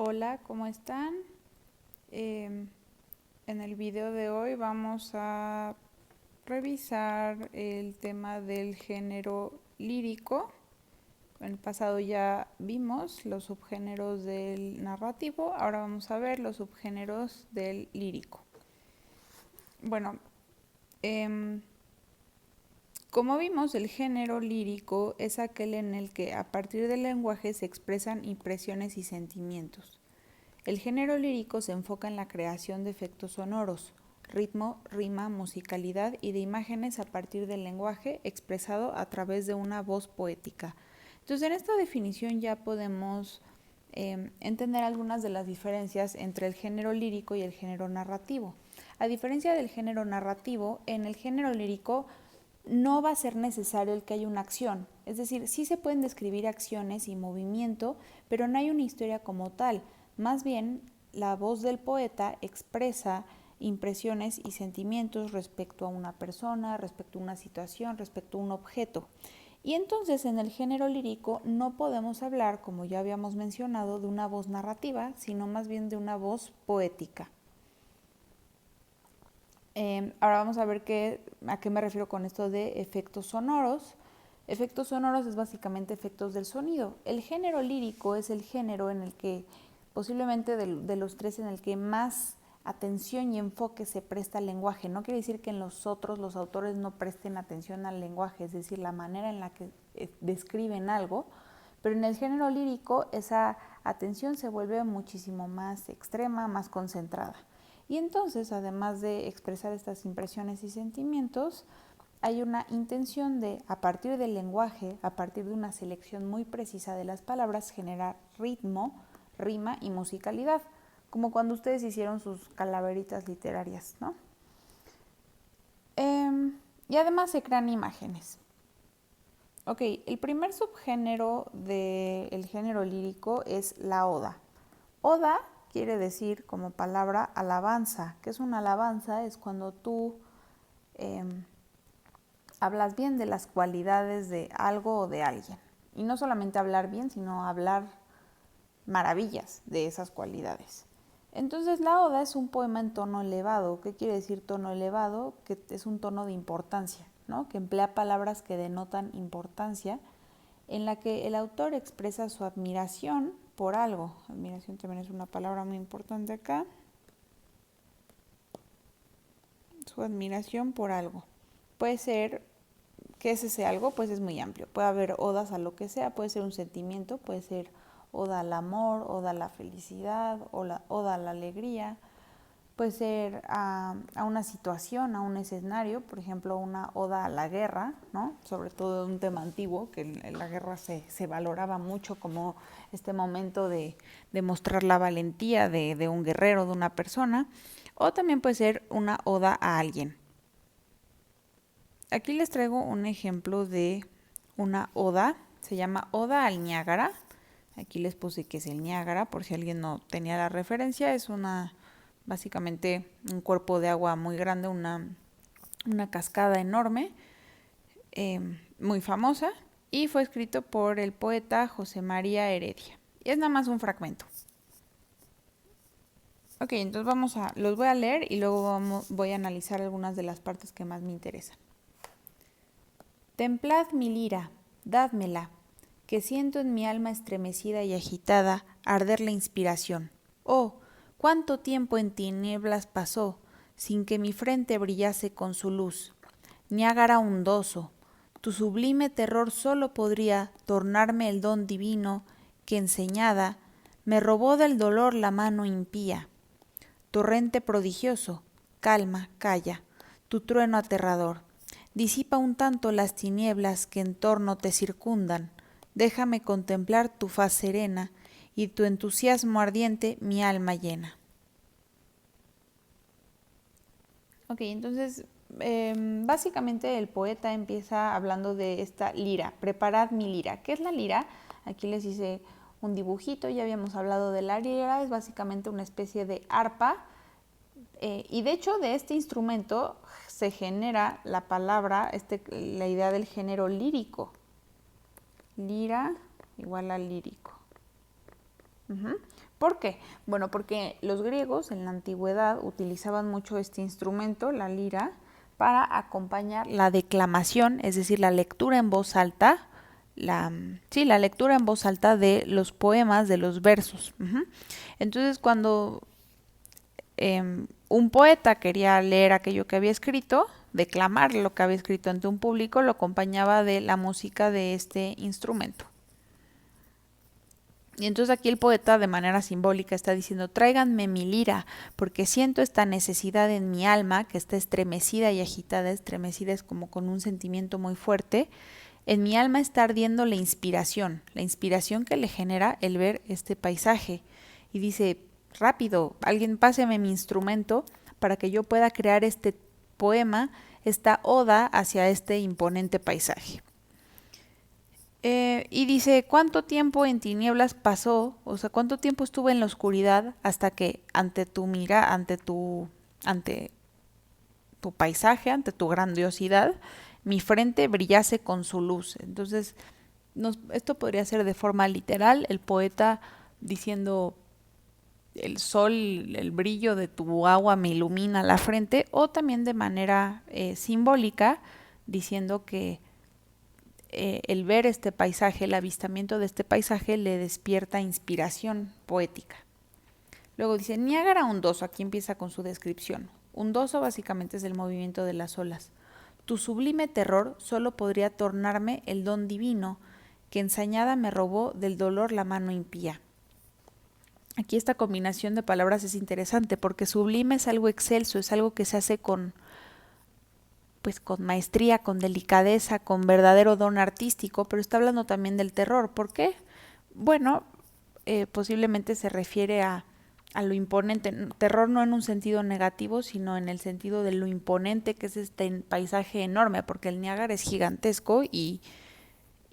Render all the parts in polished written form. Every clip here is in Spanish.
Hola, ¿cómo están? En el video de hoy vamos a revisar el tema del género lírico. En el pasado ya vimos los subgéneros del narrativo, ahora vamos a ver los subgéneros del lírico. Bueno, como vimos, el género lírico es aquel en el que a partir del lenguaje se expresan impresiones y sentimientos. El género lírico se enfoca en la creación de efectos sonoros, ritmo, rima, musicalidad y de imágenes a partir del lenguaje expresado a través de una voz poética. Entonces, en esta definición ya podemos entender algunas de las diferencias entre el género lírico y el género narrativo. A diferencia del género narrativo, en el género lírico no va a ser necesario el que haya una acción. Es decir, sí se pueden describir acciones y movimiento, pero no hay una historia como tal. Más bien, la voz del poeta expresa impresiones y sentimientos respecto a una persona, respecto a una situación, respecto a un objeto. Y entonces en el género lírico no podemos hablar, como ya habíamos mencionado, de una voz narrativa, sino más bien de una voz poética. Ahora vamos a ver a qué me refiero con esto de efectos sonoros. Efectos sonoros es básicamente efectos del sonido. El género lírico es el género en el que, posiblemente de los tres, en el que más atención y enfoque se presta al lenguaje. No quiere decir que en los otros los autores no presten atención al lenguaje, es decir, la manera en la que describen algo, pero en el género lírico esa atención se vuelve muchísimo más extrema, más concentrada. Y entonces, además de expresar estas impresiones y sentimientos, hay una intención de, a partir del lenguaje, a partir de una selección muy precisa de las palabras, generar ritmo, rima y musicalidad, como cuando ustedes hicieron sus calaveritas literarias, ¿no? Y además se crean imágenes. Ok, el primer subgénero del género lírico es la oda. Oda quiere decir como palabra alabanza. ¿Qué es una alabanza? Es cuando tú hablas bien de las cualidades de algo o de alguien. Y no solamente hablar bien, sino hablar maravillas de esas cualidades. Entonces la oda es un poema en tono elevado. ¿Qué quiere decir tono elevado? Que es un tono de importancia, ¿no? Que emplea palabras que denotan importancia, en la que el autor expresa su admiración por algo. Admiración también es una palabra muy importante acá. Su admiración por algo. Puede ser, ¿qué es ese algo? Pues es muy amplio. Puede haber odas a lo que sea, puede ser un sentimiento, puede ser oda al amor, oda a la felicidad, oda a la alegría. Puede ser a una situación, a un escenario, por ejemplo, una oda a la guerra, ¿no? Sobre todo un tema antiguo, que en la guerra se valoraba mucho como este momento de mostrar la valentía de un guerrero, de una persona. O también puede ser una oda a alguien. Aquí les traigo un ejemplo de una oda, se llama Oda al Niágara. Aquí les puse que es el Niágara, por si alguien no tenía la referencia. Es básicamente un cuerpo de agua muy grande, una cascada enorme, muy famosa, y fue escrito por el poeta José María Heredia. Y es nada más un fragmento. Ok, entonces los voy a leer y luego voy a analizar algunas de las partes que más me interesan. Templad mi lira, dádmela, que siento en mi alma estremecida y agitada arder la inspiración. Oh, cuánto tiempo en tinieblas pasó, sin que mi frente brillase con su luz. Niágara hondoso, tu sublime terror solo podría tornarme el don divino que, enseñada, me robó del dolor la mano impía. Torrente prodigioso, calma, calla, tu trueno aterrador. Disipa un tanto las tinieblas que en torno te circundan. Déjame contemplar tu faz serena y tu entusiasmo ardiente mi alma llena. Ok, entonces básicamente el poeta empieza hablando de esta lira. Preparad mi lira. ¿Qué es la lira? Aquí les hice un dibujito, ya habíamos hablado de la lira, es básicamente una especie de arpa. Y de hecho de este instrumento se genera la palabra, la idea del género lírico. Lira igual a lírico. ¿Por qué? Bueno, porque los griegos en la antigüedad utilizaban mucho este instrumento, la lira, para acompañar la declamación, es decir, la lectura en voz alta, la lectura en voz alta de los poemas, de los versos. Entonces, cuando un poeta quería leer aquello que había escrito, declamar lo que había escrito ante un público, lo acompañaba de la música de este instrumento. Y entonces aquí el poeta de manera simbólica está diciendo, tráiganme mi lira, porque siento esta necesidad en mi alma, que está estremecida y agitada. Estremecida es como con un sentimiento muy fuerte. En mi alma está ardiendo la inspiración que le genera el ver este paisaje. Y dice, rápido, alguien páseme mi instrumento para que yo pueda crear este poema, esta oda hacia este imponente paisaje. Y dice, ¿cuánto tiempo en tinieblas pasó? O sea, ¿cuánto tiempo estuve en la oscuridad hasta que ante tu paisaje, ante tu grandiosidad, mi frente brillase con su luz? Entonces, esto podría ser de forma literal, el poeta diciendo, el sol, el brillo de tu agua me ilumina la frente, o también de manera simbólica, diciendo que el ver este paisaje, el avistamiento de este paisaje le despierta inspiración poética. Luego dice, Niágara ondoso, aquí empieza con su descripción. Ondoso básicamente es el movimiento de las olas. Tu sublime terror solo podría tornarme el don divino que ensañada me robó del dolor la mano impía. Aquí esta combinación de palabras es interesante porque sublime es algo excelso, es algo que se hace con maestría, con delicadeza, con verdadero don artístico, pero está hablando también del terror. ¿Por qué? Bueno, posiblemente se refiere a lo imponente. Terror no en un sentido negativo, sino en el sentido de lo imponente que es este paisaje enorme, porque el Niágara es gigantesco y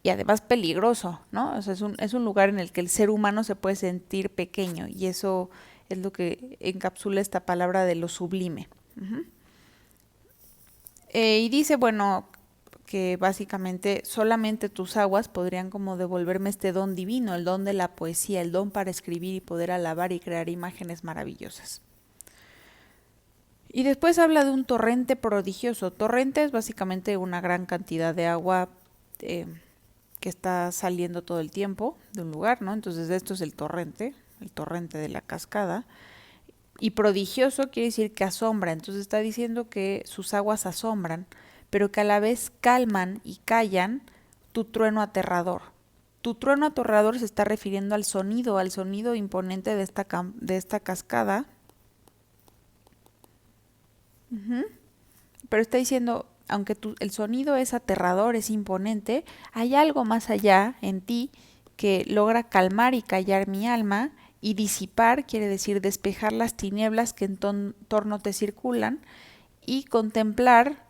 además peligroso, ¿no? O sea, es un lugar en el que el ser humano se puede sentir pequeño y eso es lo que encapsula esta palabra de lo sublime. Y dice, bueno, que básicamente solamente tus aguas podrían como devolverme este don divino, el don de la poesía, el don para escribir y poder alabar y crear imágenes maravillosas. Y después habla de un torrente prodigioso. Torrente es básicamente una gran cantidad de agua que está saliendo todo el tiempo de un lugar, ¿no? Entonces esto es el torrente de la cascada. Y prodigioso quiere decir que asombra, entonces está diciendo que sus aguas asombran, pero que a la vez calman y callan tu trueno aterrador. Tu trueno aterrador se está refiriendo al sonido imponente de esta cascada. Pero está diciendo, aunque el sonido es aterrador, es imponente, hay algo más allá en ti que logra calmar y callar mi alma. Y disipar quiere decir despejar las tinieblas que en torno te circulan y contemplar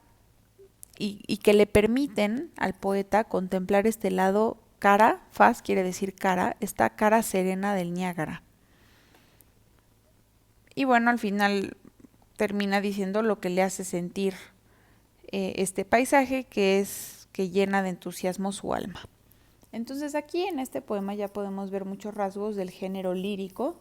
y que le permiten al poeta contemplar este lado faz quiere decir cara, esta cara serena del Niágara. Y bueno, al final termina diciendo lo que le hace sentir este paisaje que llena de entusiasmo su alma. Entonces aquí en este poema ya podemos ver muchos rasgos del género lírico.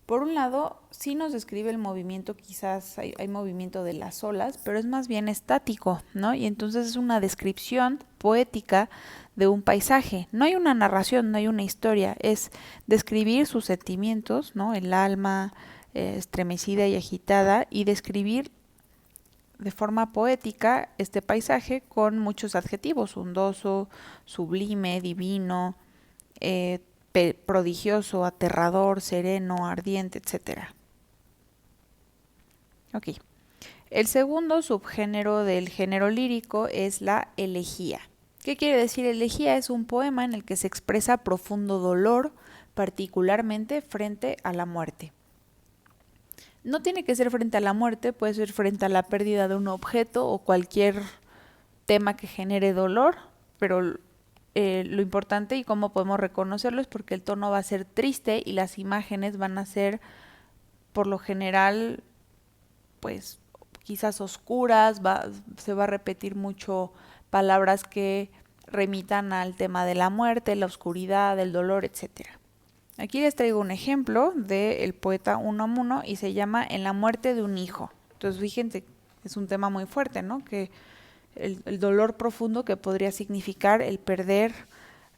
Por un lado, sí nos describe el movimiento, quizás hay movimiento de las olas, pero es más bien estático, ¿no? Y entonces es una descripción poética de un paisaje. No hay una narración, no hay una historia, es describir sus sentimientos, ¿no? El alma estremecida y agitada, y describir de forma poética este paisaje con muchos adjetivos: ondoso, sublime, divino, prodigioso, aterrador, sereno, ardiente, etc. Ok. El segundo subgénero del género lírico es la elegía. ¿Qué quiere decir elegía? Es un poema en el que se expresa profundo dolor, particularmente frente a la muerte. No tiene que ser frente a la muerte, puede ser frente a la pérdida de un objeto o cualquier tema que genere dolor, pero lo importante y cómo podemos reconocerlo es porque el tono va a ser triste y las imágenes van a ser, por lo general, pues quizás oscuras, se va a repetir mucho palabras que remitan al tema de la muerte, la oscuridad, el dolor, etc. Aquí les traigo un ejemplo del poeta Unamuno y se llama En la muerte de un hijo. Entonces, fíjense, es un tema muy fuerte, ¿no? Que el dolor profundo que podría significar el perder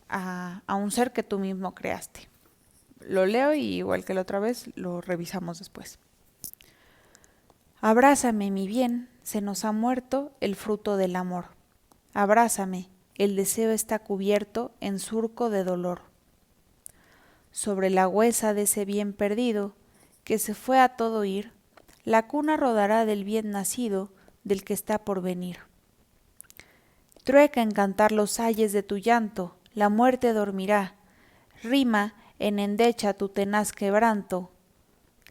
a un ser que tú mismo creaste. Lo leo y igual que la otra vez, lo revisamos después. Abrázame, mi bien, se nos ha muerto el fruto del amor. Abrázame, el deseo está cubierto en surco de dolor. Sobre la huesa de ese bien perdido, que se fue a todo ir, la cuna rodará del bien nacido, del que está por venir. Trueca en cantar los ayes de tu llanto, la muerte dormirá, rima en endecha tu tenaz quebranto,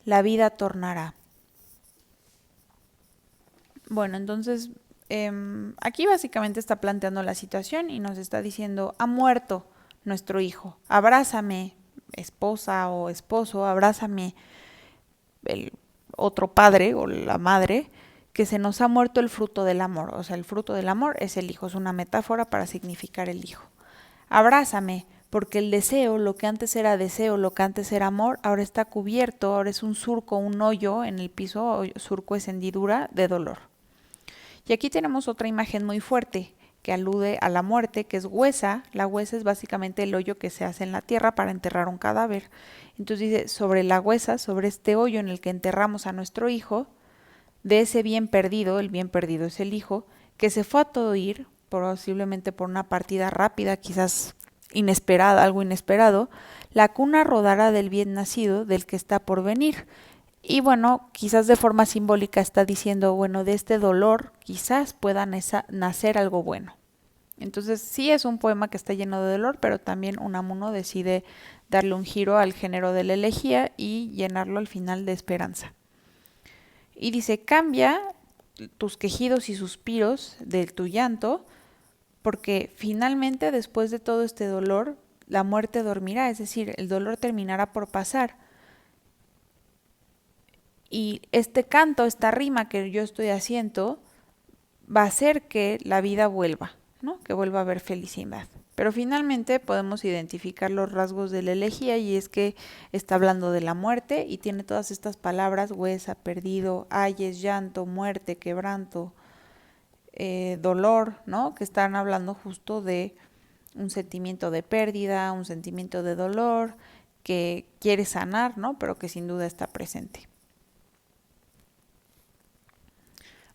la vida tornará. Bueno, entonces aquí básicamente está planteando la situación y nos está diciendo, ha muerto nuestro hijo, abrázame, esposa o esposo, abrázame el otro padre o la madre, que se nos ha muerto el fruto del amor. O sea, el fruto del amor es el hijo, es una metáfora para significar el hijo. Abrázame, porque el deseo, lo que antes era deseo, lo que antes era amor, ahora está cubierto, ahora es un surco, un hoyo en el piso, surco es hendidura de dolor. Y aquí tenemos otra imagen muy fuerte que alude a la muerte, que es huesa. La huesa es básicamente el hoyo que se hace en la tierra para enterrar un cadáver. Entonces dice, sobre la huesa, sobre este hoyo en el que enterramos a nuestro hijo, de ese bien perdido, el bien perdido es el hijo, que se fue a todo ir, posiblemente por una partida rápida, quizás inesperada, algo inesperado, la cuna rodará del bien nacido, del que está por venir. Y bueno, quizás de forma simbólica está diciendo, bueno, de este dolor quizás pueda nacer algo bueno. Entonces sí es un poema que está lleno de dolor, pero también Unamuno decide darle un giro al género de la elegía y llenarlo al final de esperanza. Y dice, cambia tus quejidos y suspiros de tu llanto, porque finalmente después de todo este dolor, la muerte dormirá, es decir, el dolor terminará por pasar. Y este canto, esta rima que yo estoy haciendo, va a hacer que la vida vuelva, ¿no? Que vuelva a haber felicidad. Pero finalmente podemos identificar los rasgos de la elegía y es que está hablando de la muerte y tiene todas estas palabras, huesa, perdido, ayes, llanto, muerte, quebranto, dolor, ¿no? Que están hablando justo de un sentimiento de pérdida, un sentimiento de dolor que quiere sanar, ¿no? Pero que sin duda está presente.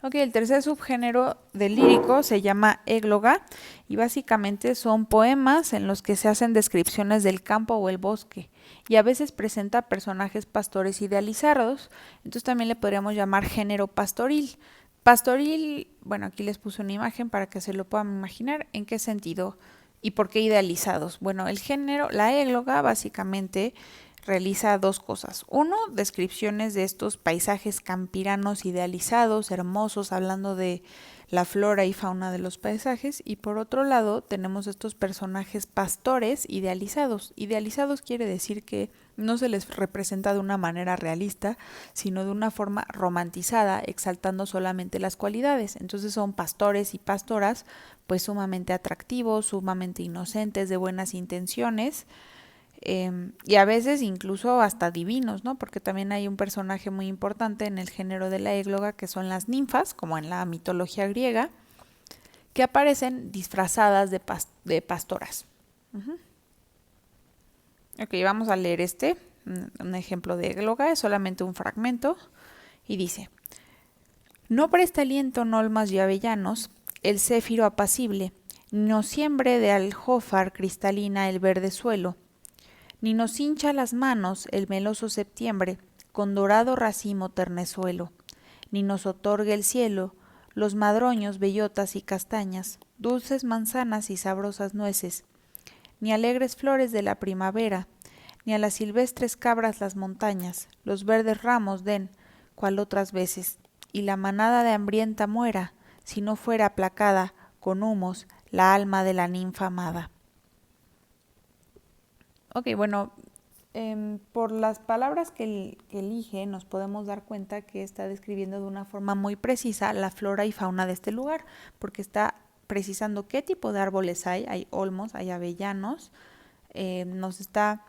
Ok, el tercer subgénero del lírico se llama égloga y básicamente son poemas en los que se hacen descripciones del campo o el bosque y a veces presenta personajes pastores idealizados, entonces también le podríamos llamar género pastoril. Pastoril, bueno, aquí les puse una imagen para que se lo puedan imaginar en qué sentido y por qué idealizados. Bueno, el género, la égloga básicamente realiza dos cosas. Uno, descripciones de estos paisajes campiranos idealizados, hermosos, hablando de la flora y fauna de los paisajes. Y por otro lado, tenemos estos personajes pastores idealizados. Idealizados quiere decir que no se les representa de una manera realista, sino de una forma romantizada, exaltando solamente las cualidades. Entonces son pastores y pastoras, pues sumamente atractivos, sumamente inocentes, de buenas intenciones, y a veces incluso hasta divinos, ¿no? Porque también hay un personaje muy importante en el género de la égloga que son las ninfas, como en la mitología griega, que aparecen disfrazadas de pastoras. Ok, vamos a leer un ejemplo de égloga, es solamente un fragmento, y dice, no presta aliento nolmas y avellanos, el céfiro apacible, no siembre de aljófar cristalina el verde suelo, ni nos hincha las manos el meloso septiembre con dorado racimo ternezuelo, ni nos otorgue el cielo los madroños, bellotas y castañas, dulces manzanas y sabrosas nueces, ni alegres flores de la primavera, ni a las silvestres cabras las montañas, los verdes ramos den, cual otras veces, y la manada de hambrienta muera, si no fuera aplacada con humos la alma de la ninfa amada. Ok, bueno, por las palabras que elige nos podemos dar cuenta que está describiendo de una forma muy precisa la flora y fauna de este lugar, porque está precisando qué tipo de árboles hay olmos, hay avellanos, nos está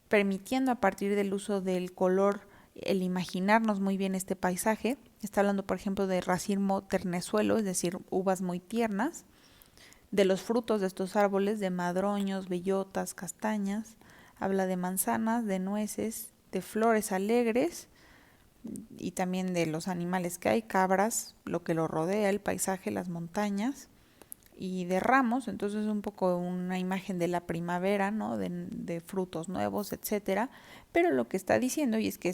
permitiendo a partir del uso del color el imaginarnos muy bien este paisaje. Está hablando, por ejemplo, de racimo ternezuelo, es decir, uvas muy tiernas, de los frutos de estos árboles, de madroños, bellotas, castañas. Habla de manzanas, de nueces, de flores alegres y también de los animales que hay, cabras, lo que lo rodea, el paisaje, las montañas, y de ramos. Entonces un poco una imagen de la primavera, ¿no? De frutos nuevos, etcétera. Pero lo que está diciendo, y es que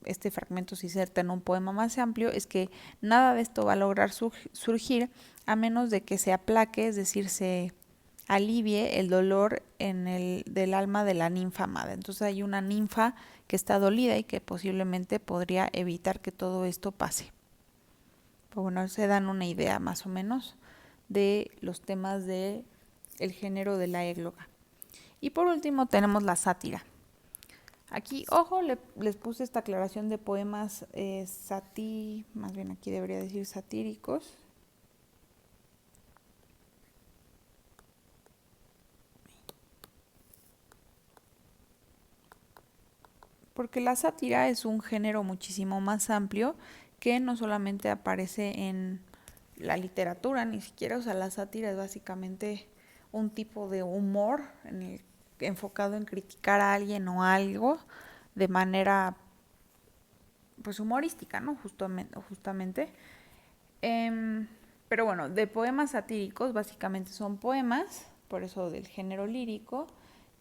este fragmento se inserta en un poema más amplio, es que nada de esto va a lograr surgir a menos de que se aplaque, es decir, se alivie el dolor del alma de la ninfa amada. Entonces hay una ninfa que está dolida y que posiblemente podría evitar que todo esto pase. Pues bueno, se dan una idea más o menos de los temas del género de la égloga. Y por último tenemos la sátira. Aquí, ojo, les puse esta aclaración de poemas más bien aquí debería decir satíricos. Porque la sátira es un género muchísimo más amplio que no solamente aparece en la literatura, ni siquiera, o sea, la sátira es básicamente un tipo de humor enfocado en criticar a alguien o algo de manera pues humorística, ¿no? Justamente. Pero bueno, de poemas satíricos básicamente son poemas, por eso del género lírico,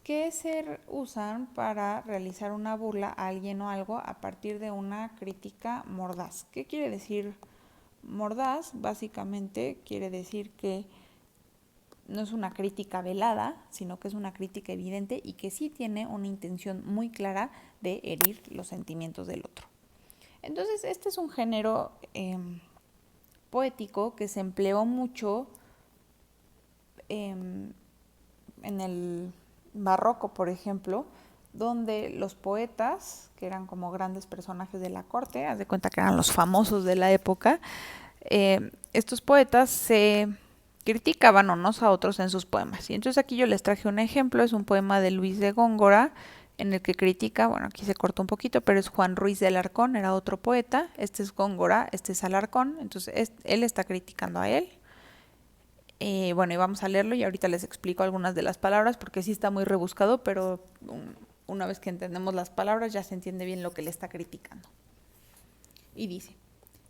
que se usan para realizar una burla a alguien o algo a partir de una crítica mordaz. ¿Qué quiere decir mordaz? Básicamente quiere decir que no es una crítica velada, sino que es una crítica evidente y que sí tiene una intención muy clara de herir los sentimientos del otro. Entonces, este es un género poético que se empleó mucho en el barroco, por ejemplo, donde los poetas, que eran como grandes personajes de la corte, haz de cuenta que eran los famosos de la época, estos poetas se criticaban unos a otros en sus poemas. Y entonces aquí yo les traje un ejemplo, es un poema de Luis de Góngora, en el que critica, bueno, aquí se cortó un poquito, pero es Juan Ruiz de Alarcón, era otro poeta, este es Góngora, este es Alarcón, entonces él está criticando a él. Bueno, y vamos a leerlo y ahorita les explico algunas de las palabras porque sí está muy rebuscado, pero una vez que entendemos las palabras ya se entiende bien lo que le está criticando. Y dice: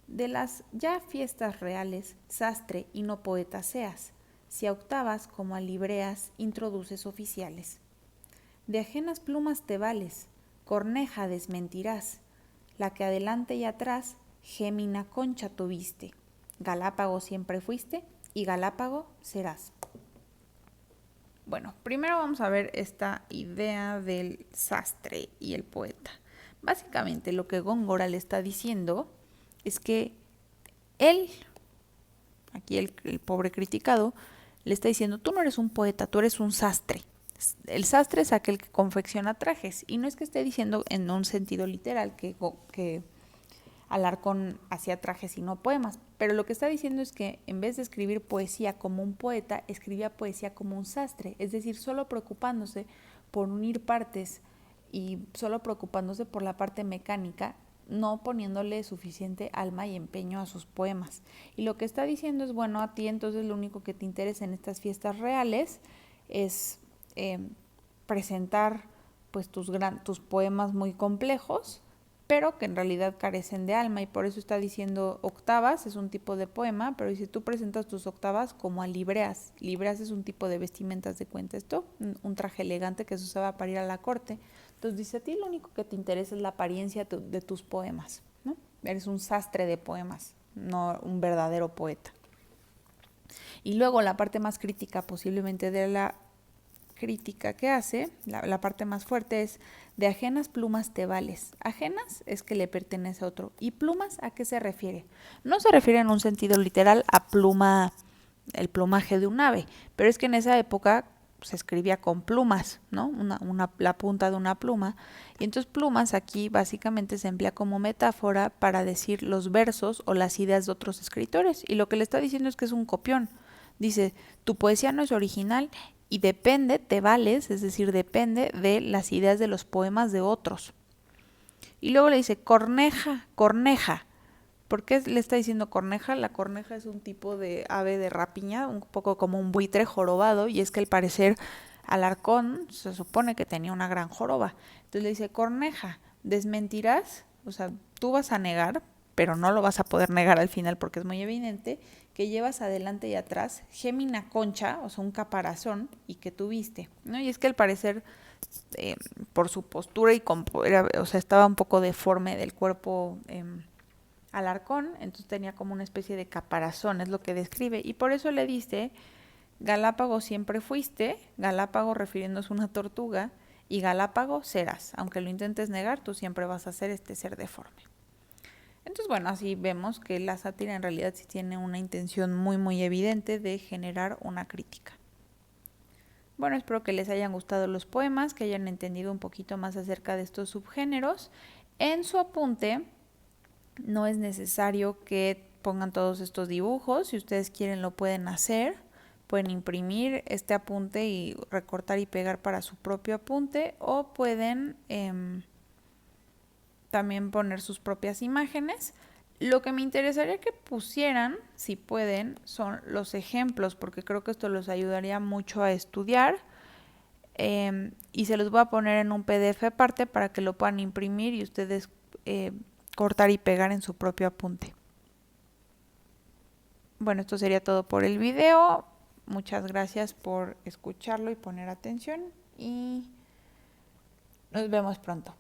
de las ya fiestas reales, sastre y no poeta seas, si a octavas como a libreas introduces oficiales. De ajenas plumas te vales, corneja desmentirás, la que adelante y atrás gémina concha tuviste, Galápago siempre fuiste y Galápago serás. Bueno, primero vamos a ver esta idea del sastre y el poeta. Básicamente lo que Góngora le está diciendo es que él, aquí el pobre criticado, le está diciendo: tú no eres un poeta, tú eres un sastre. El sastre es aquel que confecciona trajes, y no es que esté diciendo en un sentido literal que Alarcón hacía trajes y no poemas, pero lo que está diciendo es que en vez de escribir poesía como un poeta, escribía poesía como un sastre, es decir, solo preocupándose por unir partes y solo preocupándose por la parte mecánica, no poniéndole suficiente alma y empeño a sus poemas. Y lo que está diciendo es: bueno, a ti entonces lo único que te interesa en estas fiestas reales es presentar pues tus poemas muy complejos, pero que en realidad carecen de alma, y por eso está diciendo octavas, es un tipo de poema, pero dice: tú presentas tus octavas como a libreas. Libreas es un tipo de vestimentas, de cuenta esto, un traje elegante que se usaba para ir a la corte. Entonces dice: a ti lo único que te interesa es la apariencia de tus poemas, ¿no? Eres un sastre de poemas, no un verdadero poeta. Y luego la parte más crítica posiblemente de la crítica que hace, la parte más fuerte es: de ajenas plumas te vales. Ajenas es que le pertenece a otro. ¿Y plumas a qué se refiere? No se refiere en un sentido literal a pluma, el plumaje de un ave, pero es que en esa época se escribía con plumas, ¿no? La punta de una pluma. Y entonces plumas aquí básicamente se emplea como metáfora para decir los versos o las ideas de otros escritores. Y lo que le está diciendo es que es un copión. Dice: tu poesía no es original y depende, te vales, es decir, depende de las ideas de los poemas de otros. Y luego le dice corneja, corneja. ¿Por qué le está diciendo corneja? La corneja es un tipo de ave de rapiña, un poco como un buitre jorobado, y es que al parecer Alarcón se supone que tenía una gran joroba. Entonces le dice corneja, desmentirás, o sea, tú vas a negar, pero no lo vas a poder negar al final porque es muy evidente, que llevas adelante y atrás gémina concha, o sea, un caparazón, y que tuviste, ¿no? Y es que al parecer, por su postura y o sea, estaba un poco deforme del cuerpo Alarcón, entonces tenía como una especie de caparazón, es lo que describe, y por eso le dice, Galápago siempre fuiste, Galápago refiriéndose a una tortuga, y Galápago serás, aunque lo intentes negar, tú siempre vas a ser este ser deforme. Entonces, bueno, así vemos que la sátira en realidad sí tiene una intención muy evidente de generar una crítica. Bueno, espero que les hayan gustado los poemas, que hayan entendido un poquito más acerca de estos subgéneros. En su apunte no es necesario que pongan todos estos dibujos, si ustedes quieren lo pueden hacer, pueden imprimir este apunte y recortar y pegar para su propio apunte, o pueden también poner sus propias imágenes. Lo que me interesaría que pusieran, si pueden, son los ejemplos, porque creo que esto los ayudaría mucho a estudiar. Y se los voy a poner en un PDF aparte para que lo puedan imprimir y ustedes cortar y pegar en su propio apunte. Bueno, esto sería todo por el video. Muchas gracias por escucharlo y poner atención y nos vemos pronto.